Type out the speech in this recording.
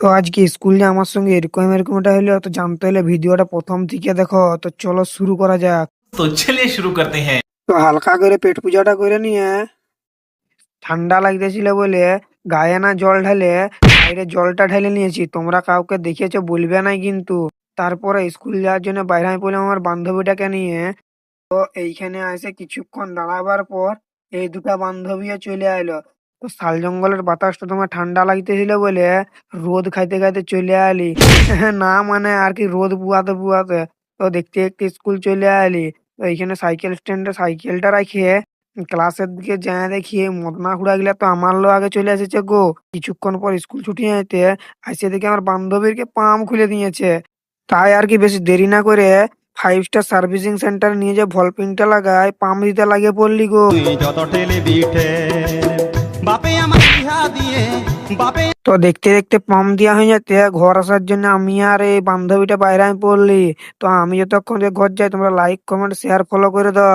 তো আজকে স্কুলে আমার সঙ্গে এরকম এরকম একটা হলো, তো জানতে হলে ভিডিওটা প্রথম থেকে দেখো। তো চলো শুরু করা যাক। तो चलिए शुरू करते हैं। তো হালকা করে পেট পূজাটা করে নিয়ে ঠান্ডা লাগতেছিল বলে গায়ে না জল ঢালে বাইরে জলটা ঢেলে নিয়েছি। তোমরা কাউকে দেখেছো বলবে নাই কিন্তু। তারপরে স্কুল যাওয়ার জন্য বাইরে আমি পড়লাম আমার বান্ধবীটাকে নিয়ে। তো এইখানে এসে কিছুক্ষণ দাঁড়াবার পর এই দুটা বান্ধবীও চলে এলো। তো শাল জঙ্গলের বাতাসটা তোমার ঠান্ডা লাগতেছিল বলে রোদ খাইতে খাইতে চলে আলি। না মানে আর কি, রোদ পুয়াতে পুয়াতে। তো দেখতে দেখতে স্কুল চলে আলি। তো এইখানে সাইকেল স্ট্যান্ডে সাইকেলটা রাখিয়ে ক্লাসের দিকে যায় দেখি মদনা খুড়া গিলা তো আমার লো আগে চলে এসেছে গো। কিছুক্ষণ পর স্কুল ছুটি যেতে আসে দেখি আমার বান্ধবীরকে পাম খুলে দিয়েছে। তাই আর কি বেশি দেরি না করে 5 স্টার সার্ভিসিং সেন্টার নিয়ে যে ভলপিনটা লাগায় পাম দিতে লাগে পড়লি গো। তুই যত ঠেলে বিঠে বাপে আমার বিহা দিয়ে বাপে। তো দেখতে দেখতে পাম দেওয়া হয়ে যেতে ঘর আসার জন্য আমি আর এই বান্ধবীটা বাইরে আমি পড়লি। তো আমি যতক্ষণ যে ঘর যাই তোমরা লাইক কমেন্ট শেয়ার ফলো করে দাও।